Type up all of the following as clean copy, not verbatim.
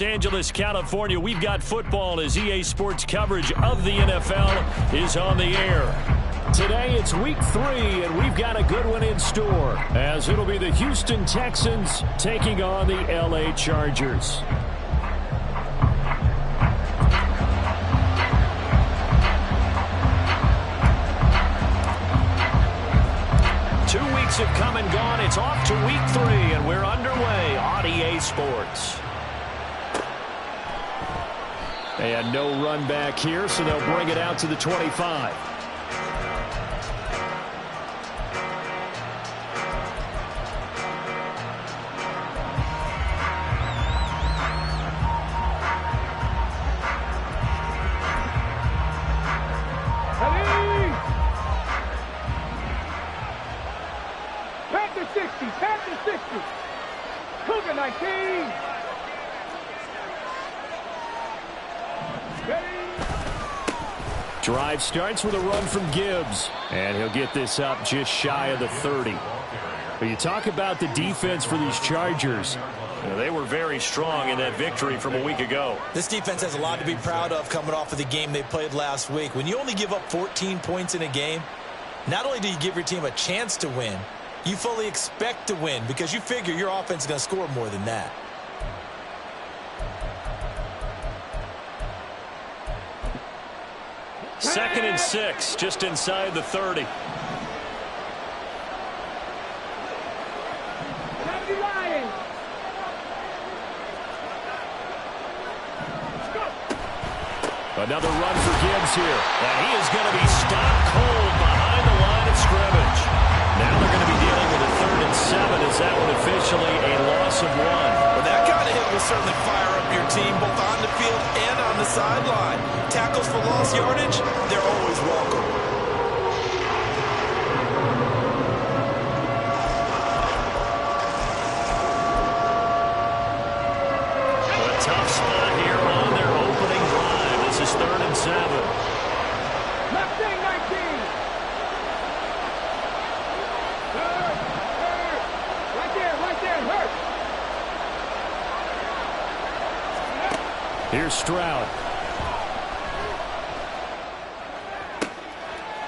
Angeles, California, we've got football as EA Sports coverage of the NFL is on the air. Today it's week 3, and we've got a good one in store, as it'll be the Houston Texans taking on the LA Chargers. Two weeks have come and gone. It's off to week 3, and we're underway on EA Sports. And no run back here, so they'll bring it out to the 25. Panther 60, Panther 60. Cougar 19. Drive starts with a run from Gibbs, and he'll get this up just shy of the 30. But you talk about the defense for these Chargers. They were very strong in that victory from a week ago. This defense has a lot to be proud of coming off of the game they played last week. When you only give up 14 points in a game, not only do you give your team a chance to win, you fully expect to win because you figure your offense is going to score more than that. Second and 6, just inside the 30. Another run for Gibbs here. And he is going to be stopped cold behind the line of scrimmage. Now they're going to be dealing with a 3rd and 7. Is that one officially a loss of 1? Well, that kind of hit will certainly fire up your team both on the field and on the sideline. Tackles for lost yardage, they're always welcome. A tough spot here on their opening drive. This is 3rd and 7. Left thing 19. Hurt. Right there, hurt. Here's Stroud.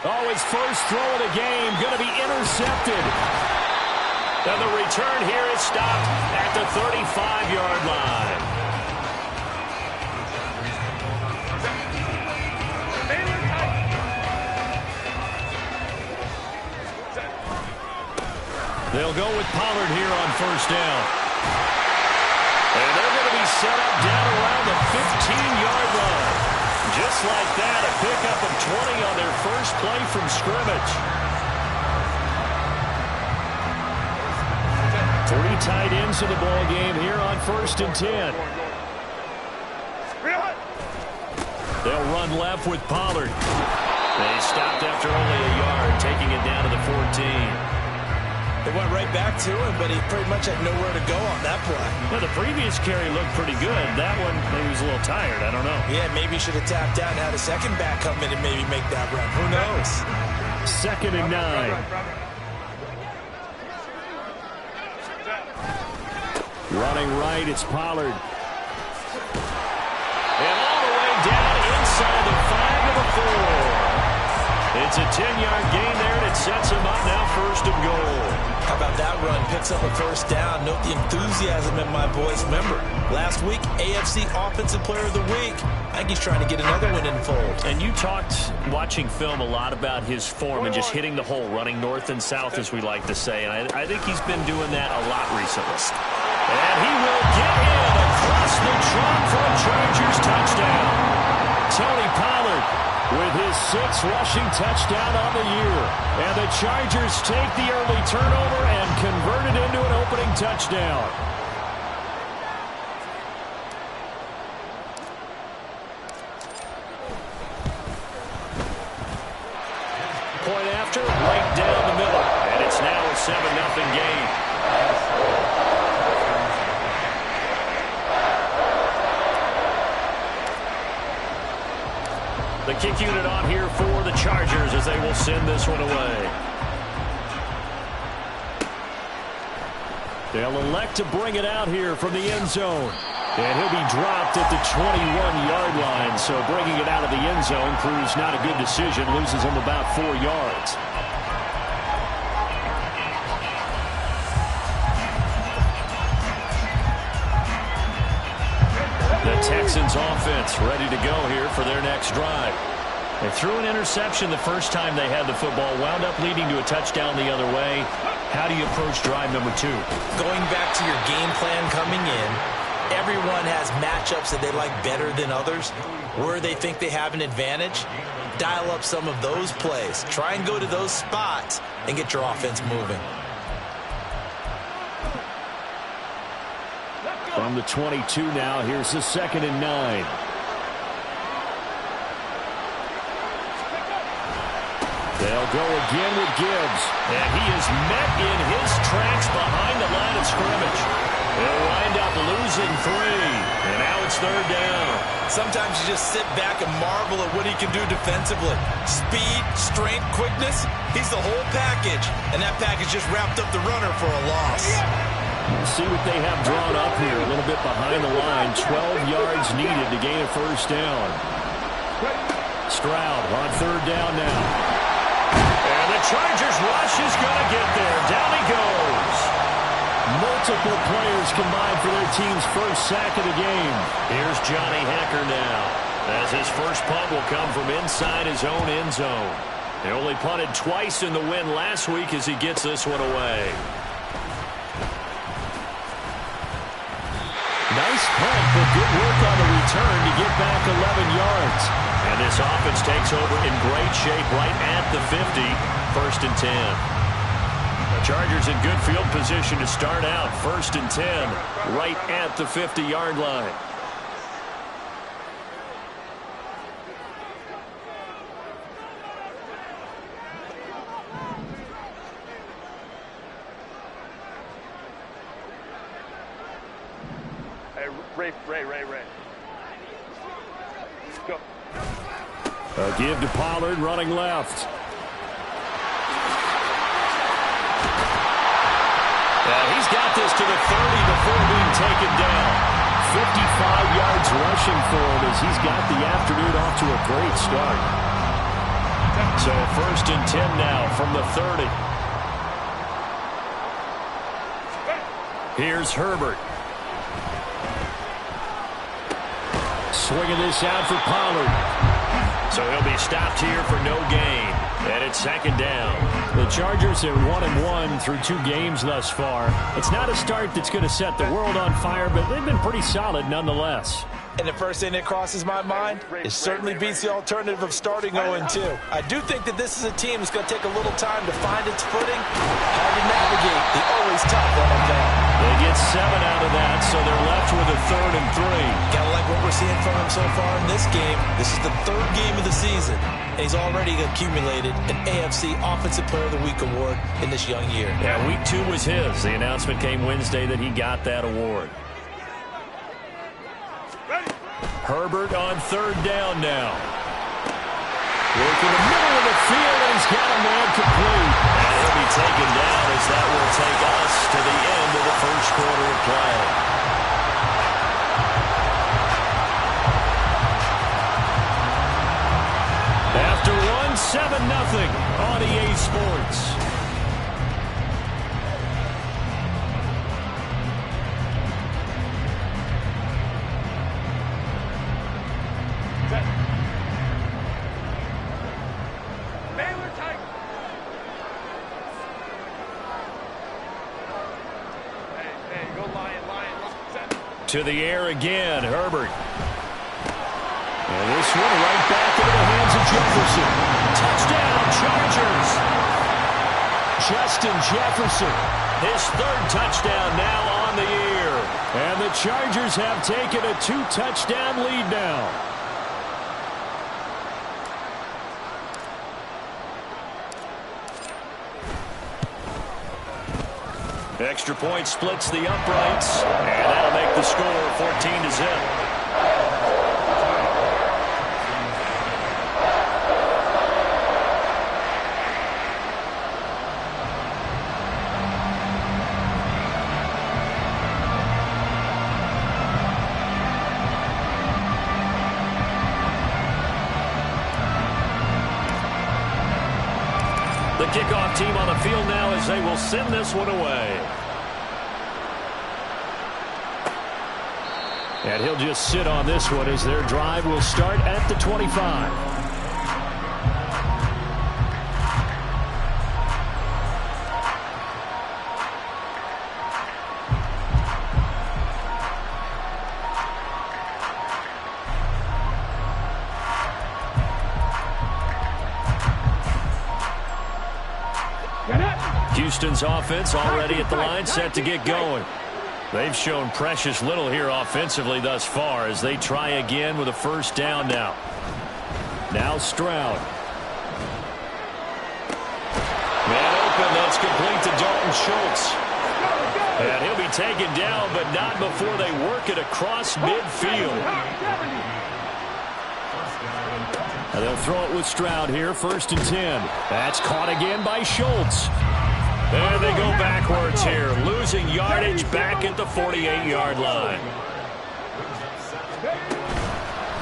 Oh, his first throw of the game going to be intercepted. And the return here is stopped at the 35-yard line. They'll go with Pollard here on 1st down. And they're going to be set up down around the 15-yard line. Just like that, a pickup of 20 on their first play from scrimmage. 3 tight ends in the ball game here on 1st and 10. They'll run left with Pollard. They stopped after only a yard, taking it down to the 14. They went right back to him, but he pretty much had nowhere to go on that play. Well, the previous carry looked pretty good. That one, maybe he was a little tired. I don't know. Yeah, maybe he should have tapped out and had a second back come in and maybe make that run. Who knows? 2nd and 9. Running right, it's Pollard. And all the way down inside the 5 of the 4. It's a 10-yard gain there, and it sets him up now 1st and goal. How about that run? Picks up a 1st down. Note the enthusiasm in my voice. Remember, last week, AFC Offensive Player of the Week. I think he's trying to get another one in the fold. And you talked, watching film, a lot about his form and just hitting the hole, running north and south, as we like to say. And I think he's been doing that a lot recently. And he will get in across the trunk for a Chargers touchdown. Tony Pollard with his 6th rushing touchdown on the year. And the Chargers take the early turnover and convert it into an opening touchdown. Point after, right down the middle. And it's now a 7-0 game. The kick unit on here for the Chargers as they will send this one away. They'll elect to bring it out here from the end zone. And he'll be dropped at the 21-yard line. So bringing it out of the end zone proves not a good decision. Loses him about 4 yards. The Texans offense ready to go here for their next drive. They threw an interception the first time they had the football, wound up leading to a touchdown the other way. How do you approach drive number 2? Going back to your game plan coming in, everyone has matchups that they like better than others. Where they think they have an advantage, dial up some of those plays. Try and go to those spots and get your offense moving. From the 22 now, here's the 2nd and 9. They'll go again with Gibbs. And he is met in his tracks behind the line of scrimmage. They'll wind up losing 3. And now it's 3rd down. Sometimes you just sit back and marvel at what he can do defensively. Speed, strength, quickness. He's the whole package. And that package just wrapped up the runner for a loss. See what they have drawn up here. A little bit behind the line. 12 yards needed to gain a 1st down. Stroud on 3rd down now. And the Chargers rush is going to get there. Down he goes. Multiple players combined for their team's first sack of the game. Here's Johnny Hekker now, as his first punt will come from inside his own end zone. They only punted twice in the win last week as he gets this one away. Nice punt, but good work on the return to get back 11 yards. And this offense takes over in great shape right at the 50, 1st and 10. The Chargers in good field position to start out, 1st and 10, right at the 50-yard line. Ray. Go. A give to Pollard running left. He's got this to the 30 before being taken down. 55 yards rushing for him as he's got the afternoon off to a great start. So 1st and 10 now from the 30. Here's Herbert. Swinging this out for Pollard. So he'll be stopped here for no gain. And it's 2nd down. The Chargers are 1-1 through 2 games thus far. It's not a start that's going to set the world on fire, but they've been pretty solid nonetheless. And the first thing that crosses my mind is certainly beats the alternative of starting 0-2. I do think that this is a team that's going to take a little time to find its footing. Hard to navigate the always tough NFL. They get 7 out of that, so they're left with a 3rd and 3. Gotta like what we're seeing from him so far in this game. This is the 3rd game of the season, and he's already accumulated an AFC Offensive Player of the Week award in this young year. Yeah, week 2 was his. The announcement came Wednesday that he got that award. Herbert on 3rd down now. Working the middle of the field, and he's got a man complete. And he'll be taken down as that will take us to the end of the 1st quarter of play. After 7-0 on EA Sports. To the air again, Herbert. And this one right back into the hands of Jefferson. Touchdown, Chargers. Justin Jefferson. His 3rd touchdown now on the year. And the Chargers have taken a 2-touchdown lead now. Extra point splits the uprights, and that'll make the score 14-0. The kickoff team on the field now as they will send this one away. And he'll just sit on this one as their drive will start at the 25. Houston's offense already at the line, set to get going. They've shown precious little here offensively thus far as they try again with a first down now. Now Stroud. Man open, that's complete to Dalton Schultz. And he'll be taken down, but not before they work it across midfield. And they'll throw it with Stroud here, 1st and 10. That's caught again by Schultz. And they go backwards here, losing yardage back at the 48-yard line.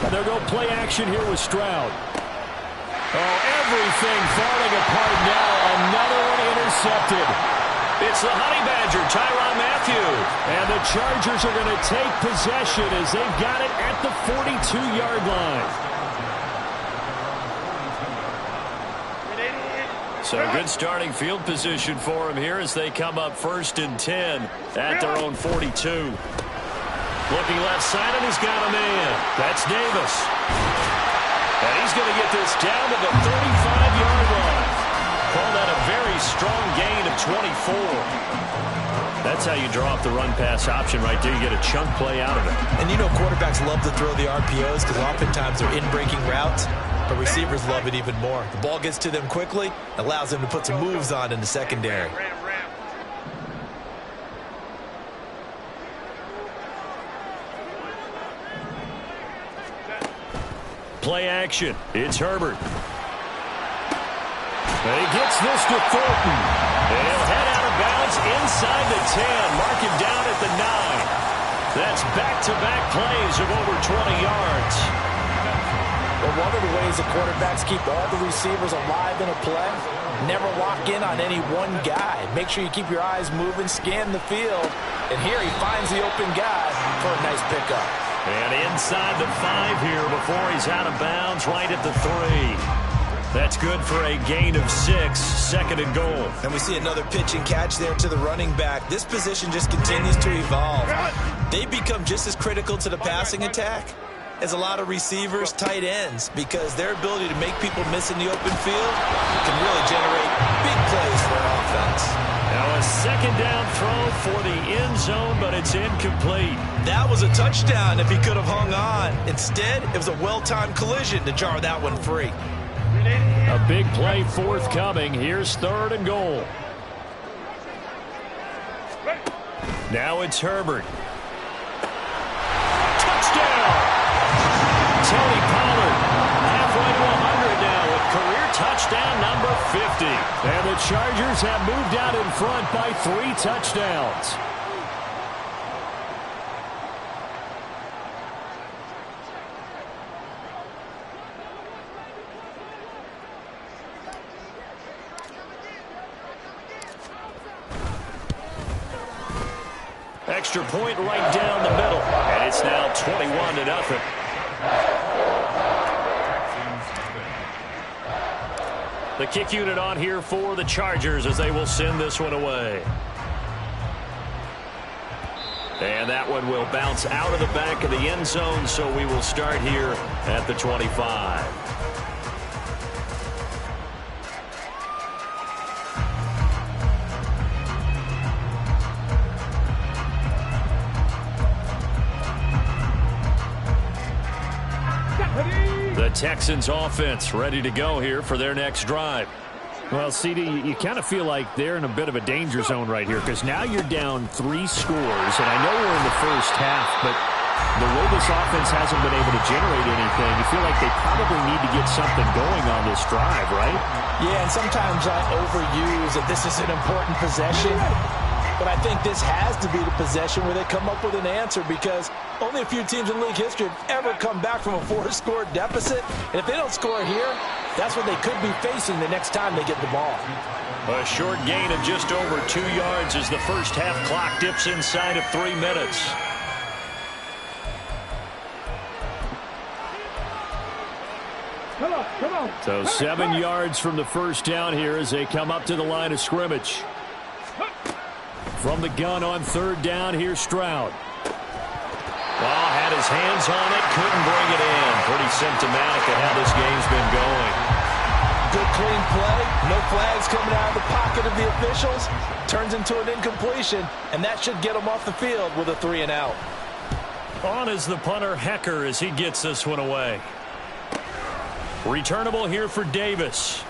And they'll go play action here with Stroud. Oh, everything falling apart now. Another one intercepted. It's the Honey Badger, Tyrann Mathieu. And the Chargers are going to take possession as they've got it at the 42-yard line. So good starting field position for them here as they come up 1st and 10 at their own 42. Looking left side, and he's got a man. That's Davis. And he's going to get this down to the 35-yard line. Call that a very strong gain of 24. That's how you draw up the run-pass option right there. You get a chunk play out of it. And you know quarterbacks love to throw the RPOs because oftentimes they're in-breaking routes. But receivers love it even more. The ball gets to them quickly, allows them to put some moves on in the secondary. Play action. It's Herbert. And he gets this to Thornton. And he'll head out of bounds inside the 10. Mark him down at the 9. That's back-to-back plays of over 20 yards. Well, one of the ways the quarterbacks keep all the receivers alive in a play, never lock in on any one guy. Make sure you keep your eyes moving, scan the field, and here he finds the open guy for a nice pickup. And inside the 5 here before he's out of bounds, right at the 3. That's good for a gain of 6, 2nd and goal. And we see another pitch and catch there to the running back. This position just continues to evolve. They become just as critical to the passing attack as a lot of receivers, tight ends, because their ability to make people miss in the open field can really generate big plays for an offense. Now a 2nd down throw for the end zone, but it's incomplete. That was a touchdown if he could have hung on. Instead, it was a well-timed collision to jar that one free. A big play forthcoming. Here's 3rd and goal. Now it's Herbert. Touchdown! Tony Pollard halfway to 100 now with career touchdown number 50. And the Chargers have moved out in front by 3 touchdowns. Extra point right down the middle. And it's now 21-0. The kick unit on here for the Chargers as they will send this one away. And that one will bounce out of the back of the end zone, so we will start here at the 25. The Texans offense ready to go here for their next drive. Well, CD, you kind of feel like they're in a bit of a danger zone right here because now you're down 3 scores, and I know we're in the first half, but the way this offense hasn't been able to generate anything, you feel like they probably need to get something going on this drive, right? Yeah, and sometimes I overuse that this is an important possession. But I think this has to be the possession where they come up with an answer, because only a few teams in league history have ever come back from a 4-score deficit. And if they don't score here, that's what they could be facing the next time they get the ball. A short gain of just over 2 yards as the first half clock dips inside of 3 minutes. Come on. So 7 yards from the first down here as they come up to the line of scrimmage. From the gun on third down, here's Stroud. Well, had his hands on it, couldn't bring it in. Pretty symptomatic of how this game's been going. Good clean play, no flags coming out of the pocket of the officials. Turns into an incompletion, and that should get them off the field with a 3-and-out. On is the punter, Hecker, as he gets this one away. Returnable here for Davis.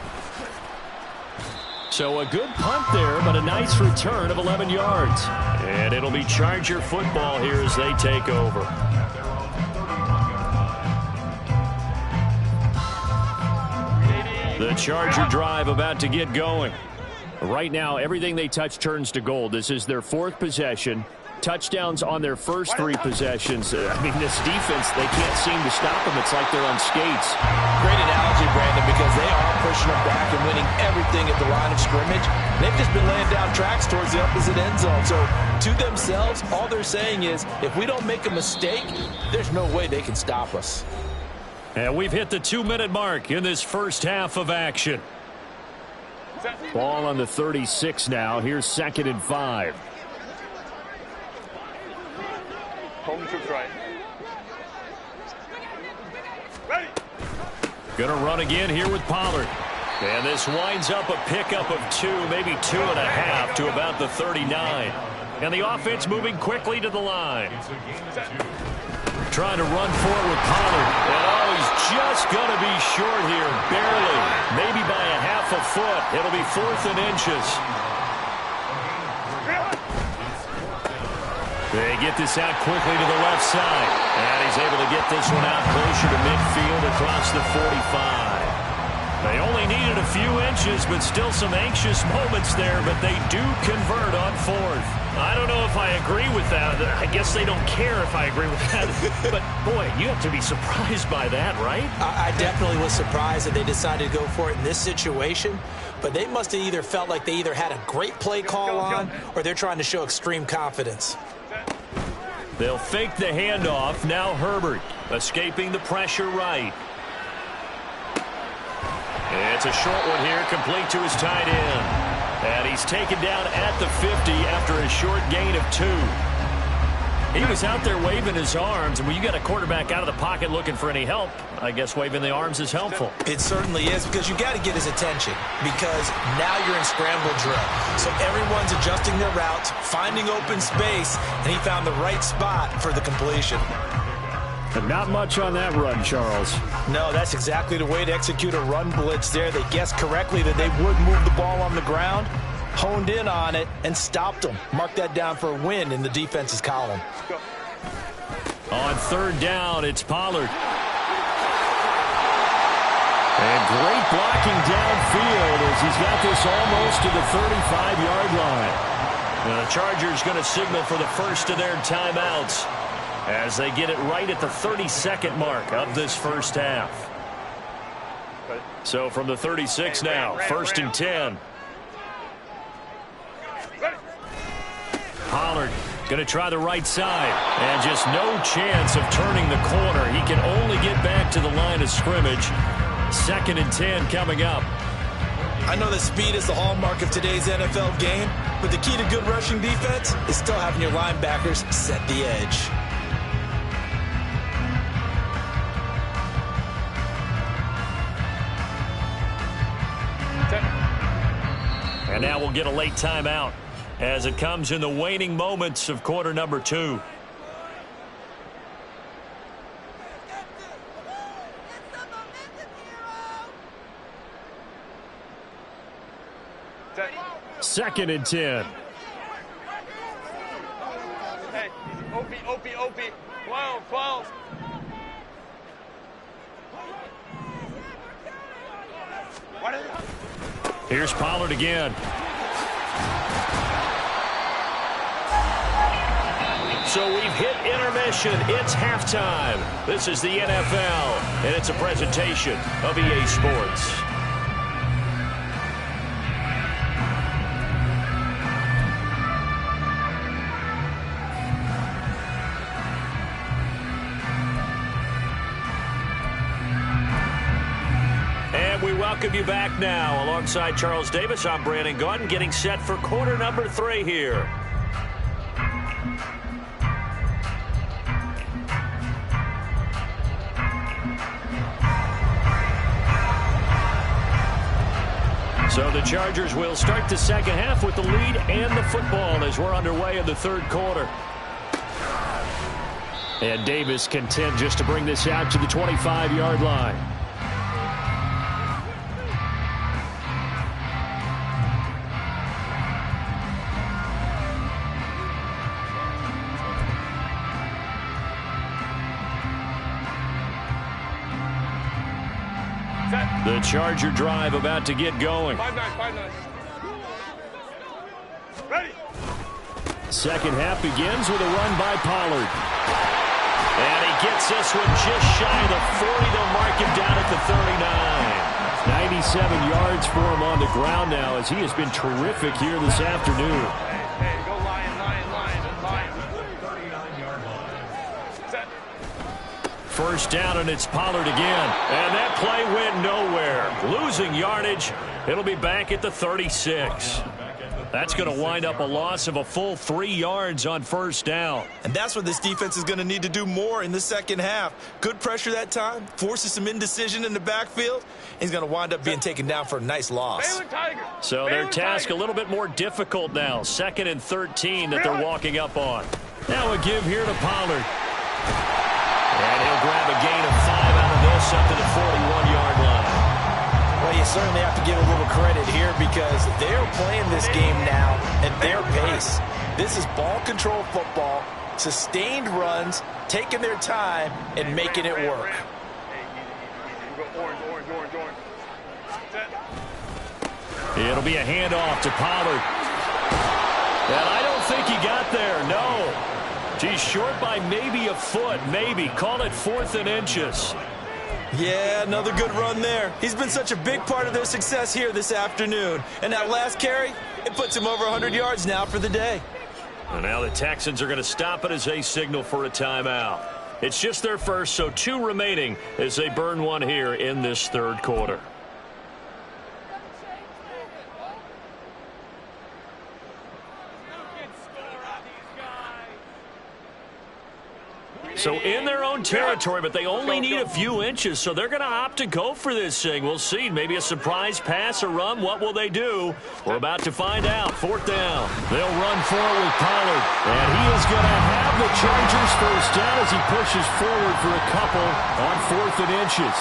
So a good punt there, but a nice return of 11 yards. And it'll be Charger football here as they take over. The Charger drive about to get going. Right now, everything they touch turns to gold. This is their 4th possession. Touchdowns on their first 3 possessions. I mean, this defense, they can't seem to stop them. It's like they're on skates. Great analogy, Brandon, because they are pushing them back and winning everything at the line of scrimmage. They've just been laying down tracks towards the opposite end zone. So to themselves, all they're saying is, if we don't make a mistake, there's no way they can stop us. And we've hit the 2-minute mark in this first half of action. Ball on the 36 now. Here's 2nd and 5. Home troops right. Ready. Gonna run again here with Pollard. And this winds up a pickup of 2, maybe 2.5 to about the 39. And the offense moving quickly to the line. Trying to run for it with Pollard. And oh, he's just going to be short here, barely. Maybe by a half a foot. It'll be 4th and inches. They get this out quickly to the left side. And he's able to get this one out closer to midfield across the 45. They only needed a few inches, but still some anxious moments there, but they do convert on 4th. I don't know if I agree with that. I guess they don't care if I agree with that. But, boy, you have to be surprised by that, right? I definitely was surprised that they decided to go for it in this situation, but they must have either felt like they either had a great play call on or they're trying to show extreme confidence. They'll fake the handoff. Now Herbert escaping the pressure right. It's a short one here, complete to his tight end. And he's taken down at the 50 after a short gain of 2. He was out there waving his arms, and when you got a quarterback out of the pocket looking for any help, I guess waving the arms is helpful. It certainly is, because you got to get his attention, because now you're in scramble drill. So everyone's adjusting their routes, finding open space, and he found the right spot for the completion. But not much on that run, Charles. No, that's exactly the way to execute a run blitz there. They guessed correctly that they would move the ball on the ground, honed in on it, and stopped them. Mark that down for a win in the defense's column. On 3rd down, it's Pollard. And great blocking downfield as he's got this almost to the 35-yard line. And the Chargers going to signal for the first of their timeouts as they get it right at the 32nd mark of this first half. So from the 36 now, 1st and 10. Pollard going to try the right side, and just no chance of turning the corner. He can only get back to the line of scrimmage. 2nd and 10 coming up. I know that speed is the hallmark of today's NFL game, but the key to good rushing defense is still having your linebackers set the edge. And now we'll get a late timeout as it comes in the waning moments of quarter number 2. Second and 10. Hey, Opie. 12. Here's Pollard again. So we've hit intermission. It's halftime. This is the NFL, and it's a presentation of EA Sports. And we welcome you back now. Alongside Charles Davis, I'm Brandon Gaudin, getting set for quarter number 3 here. So the Chargers will start the second half with the lead and the football as we're underway in the third quarter. And Davis content just to bring this out to the 25-yard line. The Charger drive about to get going. 5-9. Ready. Second half begins with a run by Pollard. And he gets this one just shy of the 40. They'll mark him down at the 39. 97 yards for him on the ground now as he has been terrific here this afternoon. Hey, go Lion. Set. First down, and it's Pollard again. And that play went nowhere. Losing yardage. It'll be back at the 36. That's going to wind up a loss of a full 3 yards on first down. And that's what this defense is going to need to do more in the second half. Good pressure that time, forces some indecision in the backfield. He's going to wind up being taken down for a nice loss. So their task a little bit more difficult now. 2nd and 13 that they're walking up on. Now a give here to Pollard. And he'll grab a gain of 5 out of this up to the 41-yard line. Well, you certainly have to give a little credit here because they're playing this game now at their pace. This is ball control football, sustained runs, taking their time, and making it work. Go orange. Set. It'll be a handoff to Pollard. And I don't think he got there, no. He's short by maybe a foot, maybe. Call it 4th and inches. Yeah, another good run there. He's been such a big part of their success here this afternoon. And that last carry, it puts him over 100 yards now for the day. And now the Texans are going to stop it as they signal for a timeout. It's just their first, so 2 remaining as they burn one here in this third quarter. So in their own territory, but they only need a few inches, so they're going to opt to go for this thing. We'll see. Maybe a surprise pass or run. What will they do? We're about to find out. 4th down. They'll run forward with Pollard. And he is going to have the Chargers first down as he pushes forward for a couple on 4th and inches.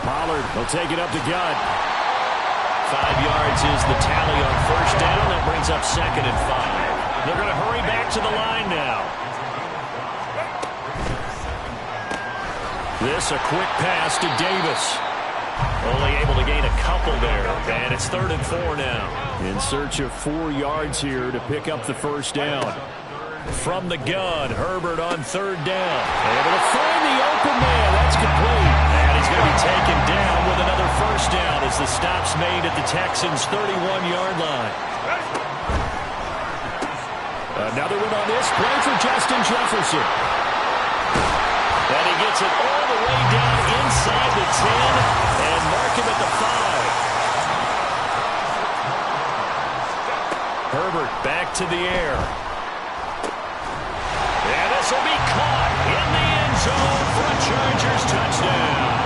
Pollard will take it up the gut. 5 yards is the tally on first down. That brings up 2nd and 5. They're going to hurry back to the line now. This a quick pass to Davis. Only able to gain a couple there. And it's 3rd and 4 now. In search of 4 yards here to pick up the first down. From the gun, Herbert on 3rd down. Able to find the open man. That's complete. And he's going to be taken down with another first down as the stop's made at the Texans' 31-yard line. Another one on this play for Justin Jefferson. And he gets it all the way down inside the 10 and mark him at the 5. Herbert back to the air. And this will be caught in the end zone for a Chargers touchdown.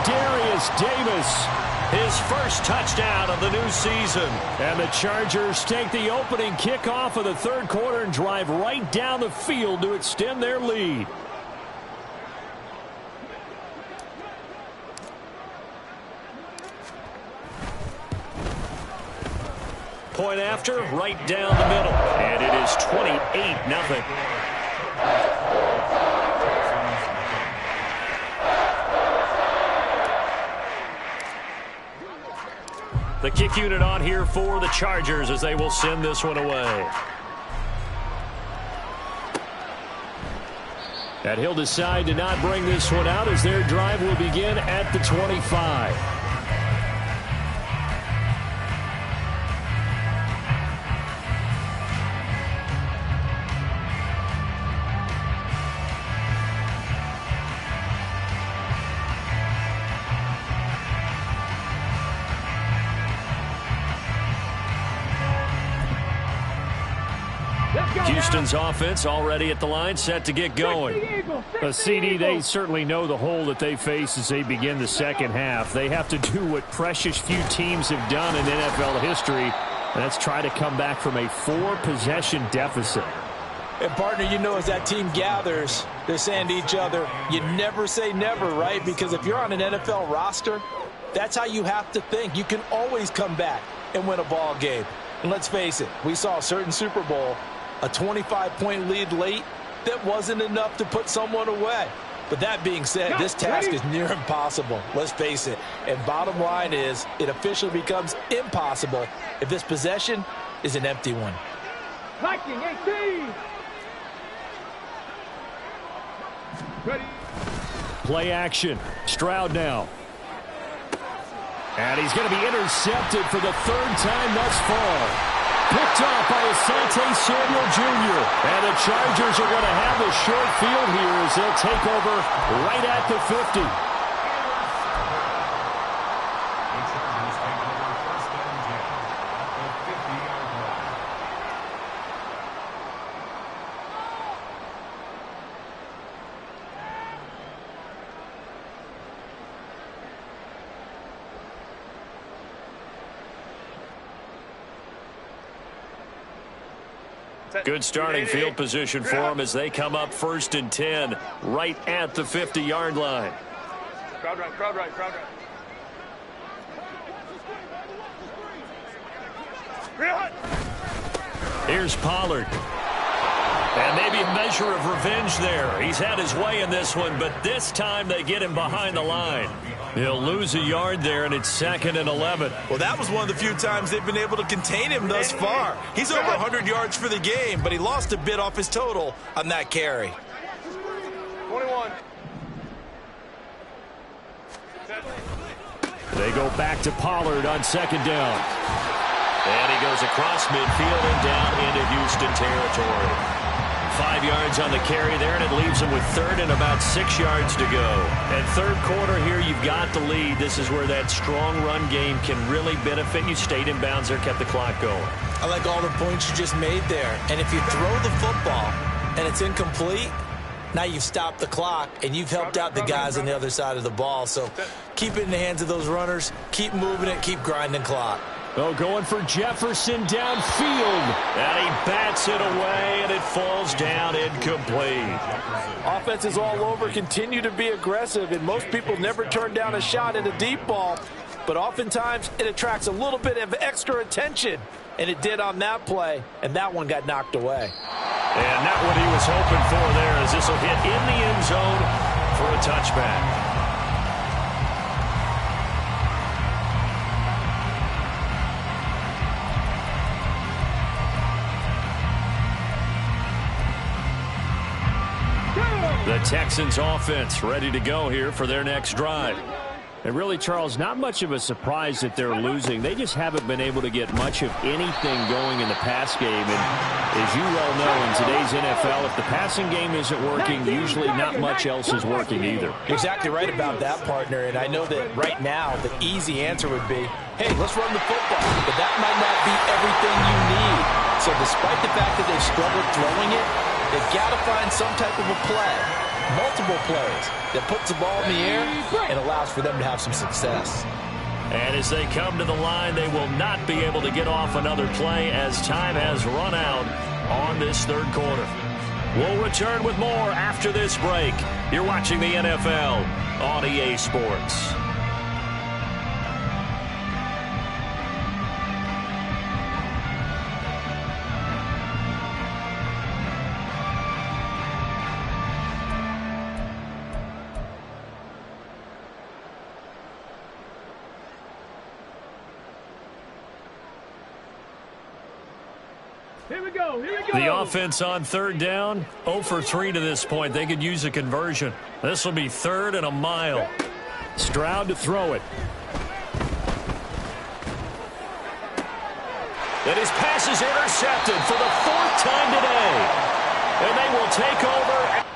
Darius Davis, his first touchdown of the new season. And the Chargers take the opening kickoff of the third quarter and drive right down the field to extend their lead. Point after, right down the middle. And it is 28-0. The kick unit on here for the Chargers as they will send this one away. And he'll decide to not bring this one out as their drive will begin at the 25. Houston's offense already at the line, set to get going. CD, they certainly know the hole that they face as they begin the second half. They have to do what precious few teams have done in NFL history, and that's try to come back from a 4-possession deficit. And, partner, you know, as that team gathers, they're saying to each other, you never say never, right? Because if you're on an NFL roster, that's how you have to think. You can always come back and win a ball game. And let's face it, we saw a certain Super Bowl, a 25-point lead late, that wasn't enough to put someone away. But that being said, this task is near impossible. Let's face it. And bottom line is, it officially becomes impossible if this possession is an empty one. Viking 18. Ready. Play action. Stroud now. And he's going to be intercepted for the 3rd time thus far. Picked off by Asante Samuel Jr. And the Chargers are going to have a short field here as they'll take over right at the 50. Good starting field position for them as they come up 1st and 10 right at the 50-yard line. Crowd right, crowd right, crowd right. Here's Pollard. And maybe a measure of revenge there. He's had his way in this one, but this time they get him behind the line. He'll lose a yard there, and it's 2nd and 11. Well, that was one of the few times they've been able to contain him thus far. He's over 100 yards for the game, but he lost a bit off his total on that carry. 21. They go back to Pollard on 2nd down. And he goes across midfield and down into Houston territory. 5 yards on the carry there, and it leaves them with 3rd and about 6 yards to go. And 3rd quarter here, you've got the lead. This is where that strong run game can really benefit you. Stayed in bounds there, kept the clock going. I like all the points you just made there. And if you throw the football and it's incomplete, now you've stopped the clock and you've helped out the guys on the other side of the ball. So keep it in the hands of those runners. Keep moving it. Keep grinding clock. Oh, going for Jefferson downfield. And he bats it away, and it falls down incomplete. Offenses all over continue to be aggressive, and most people never turn down a shot at a deep ball. But oftentimes, it attracts a little bit of extra attention. And it did on that play, and that one got knocked away. And not what he was hoping for there, as this will hit in the end zone for a touchback. The Texans offense ready to go here for their next drive. And really, Charles, not much of a surprise that they're losing. They just haven't been able to get much of anything going in the pass game. And as you well know, in today's NFL, if the passing game isn't working, usually not much else is working either. Exactly right about that, partner. And I know that right now the easy answer would be, hey, let's run the football. But that might not be everything you need. So despite the fact that they've struggled throwing it, they've got to find some type of a play, multiple plays, that puts the ball in the air and allows for them to have some success. And as they come to the line, they will not be able to get off another play as time has run out on this 3rd quarter. We'll return with more after this break. You're watching the NFL on EA Sports. Here we go. Here we go. The offense on third down, 0 for 3 to this point. They could use a conversion. This will be 3rd and a mile. Stroud to throw it. And his pass is intercepted for the 4th time today. And they will take over.